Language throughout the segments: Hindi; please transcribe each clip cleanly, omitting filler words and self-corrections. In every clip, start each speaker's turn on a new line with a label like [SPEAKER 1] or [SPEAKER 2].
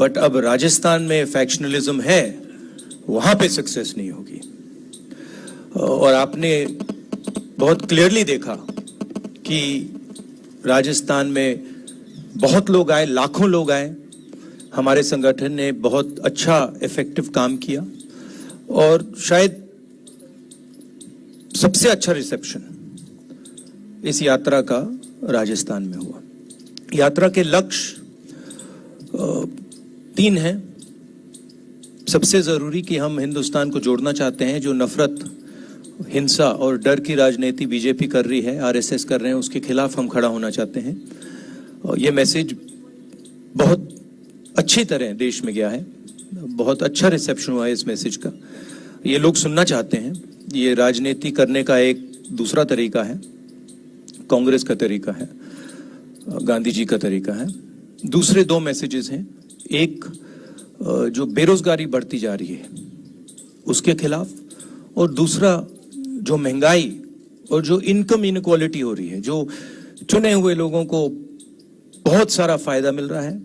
[SPEAKER 1] बट अब राजस्थान में फैक्शनलिज्म है, वहां पे सक्सेस नहीं होगी। और आपने बहुत क्लियरली देखा कि राजस्थान में बहुत लोग आए, लाखों लोग आए, हमारे संगठन ने बहुत अच्छा इफेक्टिव काम किया और शायद सबसे अच्छा रिसेप्शन इस यात्रा का राजस्थान में हुआ। यात्रा के लक्ष्य 3 हैं। सबसे जरूरी कि हम हिंदुस्तान को जोड़ना चाहते हैं। जो नफरत, हिंसा और डर की राजनीति बीजेपी कर रही है, आरएसएस कर रहे हैं, उसके खिलाफ हम खड़ा होना चाहते हैं। और ये मैसेज बहुत अच्छी तरह देश में गया है, बहुत अच्छा रिसेप्शन हुआ है इस मैसेज का। ये लोग सुनना चाहते हैं। ये राजनीति करने का एक दूसरा तरीका है, कांग्रेस का तरीका है, गांधी जी का तरीका है। दूसरे 2 मैसेजेस हैं। एक जो बेरोजगारी बढ़ती जा रही है उसके खिलाफ, और दूसरा जो महंगाई और जो इनकम इनक्वालिटी हो रही है, जो चुने हुए लोगों को बहुत सारा फायदा मिल रहा है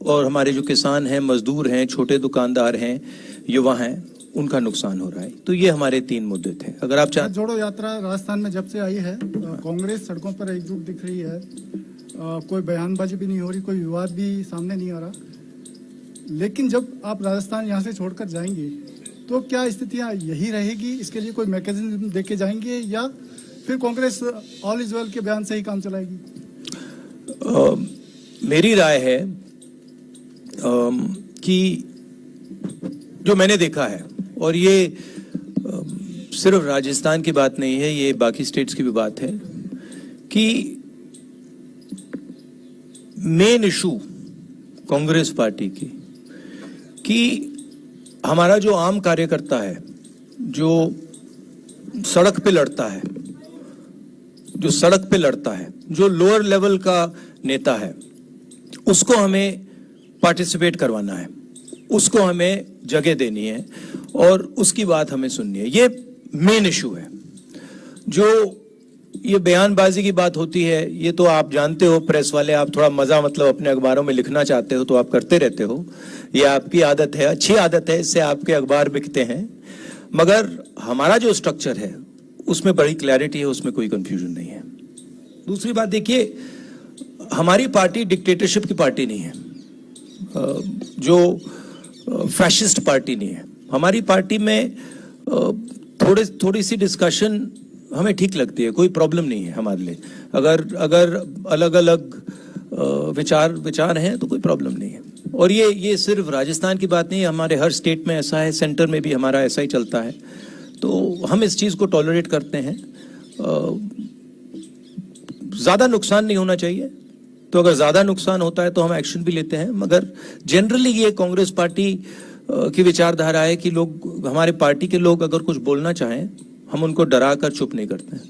[SPEAKER 1] और हमारे जो किसान हैं, मजदूर हैं, छोटे दुकानदार हैं, युवा हैं, उनका नुकसान हो रहा है। तो ये हमारे 3 मुद्दे थे। अगर आप
[SPEAKER 2] भारत जोड़ो यात्रा राजस्थान में जब से आई है, कांग्रेस सड़कों पर एकजुट दिख रही है। कोई बयानबाजी भी नहीं हो रही, कोई विवाद भी सामने नहीं आ रहा। लेकिन जब आप राजस्थान यहाँ से छोड़कर जाएंगे तो क्या स्थितियाँ यही रहेगी? इसके लिए कोई मैकेनिज्म देके जाएंगे या फिर कांग्रेस ऑल इज वेल के बयान से ही काम चलाएगी?
[SPEAKER 1] मेरी राय है कि जो मैंने देखा है, और ये सिर्फ राजस्थान की बात नहीं है, ये बाकी स्टेट्स की भी बात है, कि मेन इशू कांग्रेस पार्टी की कि हमारा जो आम कार्यकर्ता है, जो सड़क पे लड़ता है, जो लोअर लेवल का नेता है, उसको हमें पार्टिसिपेट करवाना है, उसको हमें जगह देनी है और उसकी बात हमें सुननी है। ये मेन इशू है। जो ये बयानबाजी की बात होती है, ये तो आप जानते हो, प्रेस वाले, आप थोड़ा मजा मतलब अपने अखबारों में लिखना चाहते हो तो आप करते रहते हो, ये आपकी आदत है, अच्छी आदत है, इससे आपके अखबार बिकते हैं। मगर हमारा जो स्ट्रक्चर है उसमें बड़ी क्लैरिटी है, उसमें कोई कंफ्यूजन नहीं है। दूसरी बात देखिए, हमारी पार्टी डिक्टेटरशिप की पार्टी नहीं है, जो फैशिस्ट पार्टी नहीं है। हमारी पार्टी में थोड़ी सी डिस्कशन हमें ठीक लगती है, कोई प्रॉब्लम नहीं है हमारे लिए। अगर अलग अलग विचार हैं तो कोई प्रॉब्लम नहीं है। और ये सिर्फ राजस्थान की बात नहीं है, हमारे हर स्टेट में ऐसा है, सेंटर में भी हमारा ऐसा ही चलता है। तो हम इस चीज़ को टॉलरेट करते हैं। ज़्यादा नुकसान नहीं होना चाहिए, तो अगर ज़्यादा नुकसान होता है तो हम एक्शन भी लेते हैं। मगर जनरली ये कांग्रेस पार्टी की विचारधारा है कि लोग, हमारे पार्टी के लोग अगर कुछ बोलना चाहें, हम उनको डरा कर चुप नहीं करते हैं।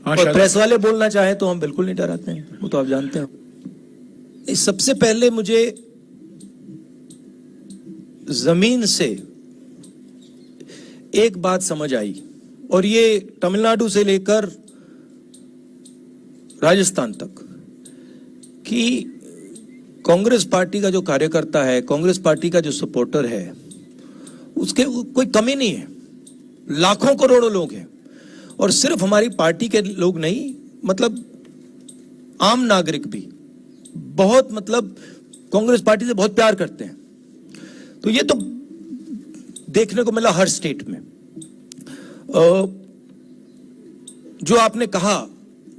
[SPEAKER 1] और प्रेस वाले बोलना चाहें तो हम बिल्कुल नहीं डराते हैं, वो तो आप जानते हो। सबसे पहले मुझे जमीन से एक बात समझ आई, और ये तमिलनाडु से लेकर राजस्थान तक, कि कांग्रेस पार्टी का जो कार्यकर्ता है, कांग्रेस पार्टी का जो सपोर्टर है, उसके कोई कमी नहीं है। लाखों करोड़ों लोग हैं, और सिर्फ हमारी पार्टी के लोग नहीं, मतलब आम नागरिक भी बहुत, मतलब कांग्रेस पार्टी से बहुत प्यार करते हैं। तो ये तो देखने को मिला हर स्टेट में। जो आपने कहा,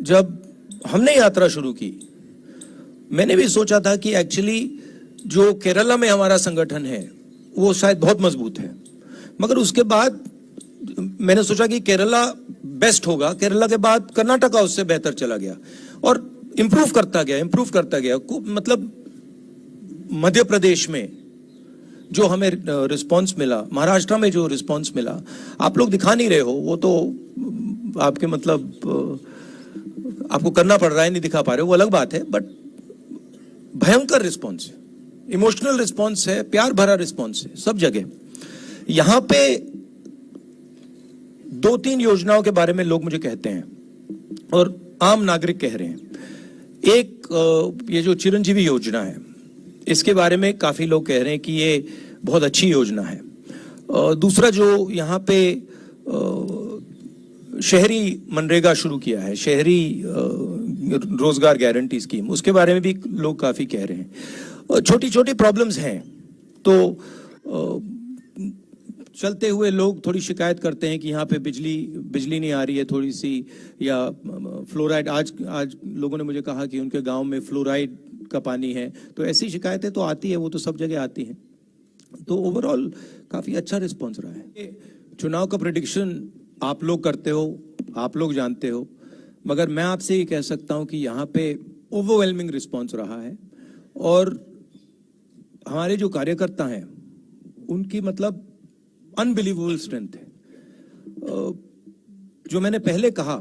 [SPEAKER 1] जब हमने यात्रा शुरू की, मैंने भी सोचा था कि एक्चुअली जो केरला में हमारा संगठन है वो शायद बहुत मजबूत है, मगर उसके बाद मैंने सोचा कि केरला बेस्ट होगा। केरला के बाद कर्नाटका उससे बेहतर चला गया और इंप्रूव करता गया। मतलब मध्य प्रदेश में जो हमें रिस्पांस मिला, महाराष्ट्र में जो रिस्पांस मिला, आप लोग दिखा नहीं रहे हो, वो तो आपके मतलब आपको करना पड़ रहा है, नहीं दिखा पा रहे हो, वो अलग बात है। बट भयंकर रिस्पांस है, इमोशनल रिस्पांस है, प्यार भरा रिस्पांस है सब जगह। यहां पे 2-3 योजनाओं के बारे में लोग मुझे कहते हैं और आम नागरिक कह रहे हैं। एक ये जो चिरंजीवी योजना है, इसके बारे में काफी लोग कह रहे हैं कि ये बहुत अच्छी योजना है। दूसरा जो यहाँ पे शहरी मनरेगा शुरू किया है, शहरी रोजगार गारंटी स्कीम, उसके बारे में भी लोग काफी कह रहे हैं। छोटी छोटी प्रॉब्लम्स हैं तो चलते हुए लोग थोड़ी शिकायत करते हैं कि यहाँ पे बिजली नहीं आ रही है थोड़ी सी, या फ्लोराइड, आज लोगों ने मुझे कहा कि उनके गांव में फ्लोराइड का पानी है, तो ऐसी शिकायतें तो आती है, वो तो सब जगह आती हैं। तो ओवरऑल काफी अच्छा रिस्पॉन्स रहा है। चुनाव का प्रेडिक्शन आप लोग करते हो, आप लोग जानते हो, मगर मैं आपसे ये कह सकता हूं कि यहाँ पे ओवरवेलमिंग रिस्पॉन्स रहा है, और हमारे जो कार्यकर्ता हैं उनकी मतलब अनबिलीवेबल स्ट्रेंथ है। जो मैंने पहले कहा,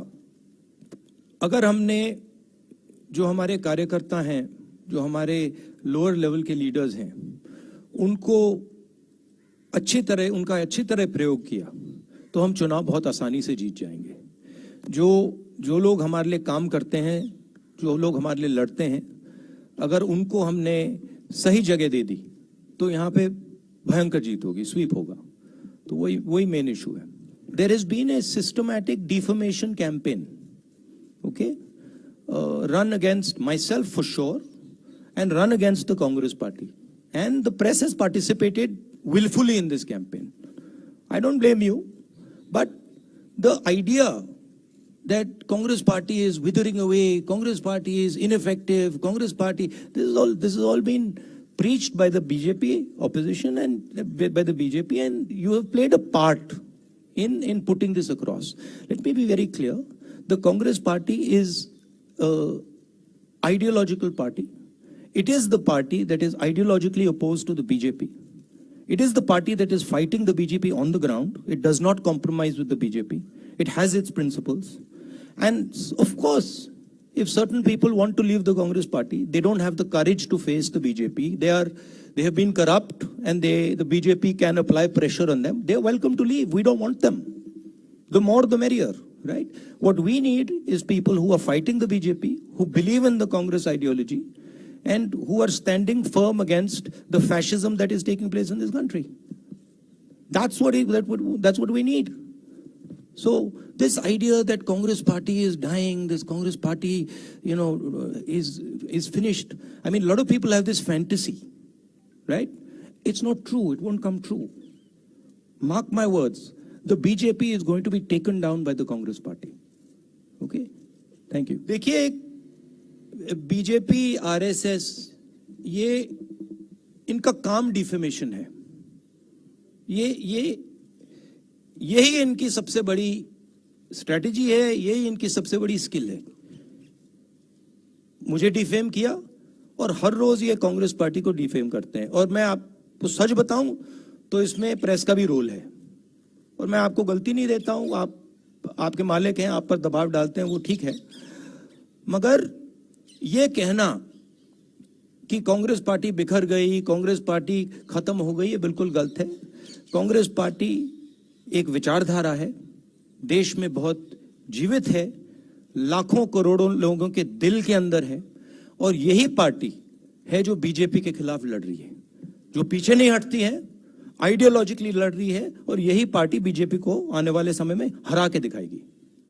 [SPEAKER 1] अगर हमने, जो हमारे कार्यकर्ता हैं, जो हमारे लोअर लेवल के लीडर्स हैं, उनको उनका अच्छी तरह प्रयोग किया तो हम चुनाव बहुत आसानी से जीत जाएंगे। जो लोग हमारे लिए काम करते हैं, जो लोग हमारे लिए लड़ते हैं, अगर उनको हमने सही जगह दे दी तो यहाँ पे भयंकर जीत होगी, स्वीप होगा। तो वही मेन इशू है। There has been a systematic defamation campaign, okay, run against myself for sure, and run against the Congress party, and the press has participated willfully in this campaign. I don't blame you, but the idea that Congress party is withering away, Congress party is ineffective, Congress party, this has all been preached by the BJP opposition and by the BJP, and you have played a part in putting this across. Let me be very clear. The Congress party is ideological party. It is the party that is ideologically opposed to the BJP. It is the party that is fighting the BJP on the ground. It does not compromise with the BJP. It has its principles. And of course, if certain people want to leave the Congress party, they don't have the courage to face the BJP. They have been corrupt, and the BJP can apply pressure on them. They are welcome to leave. We don't want them. The more the merrier, right? What we need is people who are fighting the BJP, who believe in the Congress ideology, and who are standing firm against the fascism that is taking place in this country. That's what we need. So this idea that Congress party is dying, this Congress party, is finished. I mean, a lot of people have this fantasy, right? It's not true. It won't come true. Mark my words. The BJP is going to be taken down by the Congress party. Okay? Thank you. देखिए, बीजेपी, आरएसएस, ये इनका काम डिफेमेशन है। यही इनकी सबसे बड़ी स्ट्रेटेजी है, यही इनकी सबसे बड़ी स्किल है। मुझे डिफेम किया, और हर रोज ये कांग्रेस पार्टी को डिफेम करते हैं। और मैं आपको सच बताऊं तो इसमें प्रेस का भी रोल है, और मैं आपको गलती नहीं देता हूं। आपके मालिक हैं, आप पर दबाव डालते हैं, वो ठीक है, मगर ये कहना कि कांग्रेस पार्टी बिखर गई, कांग्रेस पार्टी खत्म हो गई, ये बिल्कुल गलत है। कांग्रेस पार्टी एक विचारधारा है, देश में बहुत जीवित है, लाखों करोड़ों लोगों के दिल के अंदर है, और यही पार्टी है जो बीजेपी के खिलाफ लड़ रही है, जो पीछे नहीं हटती है, आइडियोलॉजिकली लड़ रही है, और यही पार्टी बीजेपी को आने वाले समय में हरा के दिखाएगी।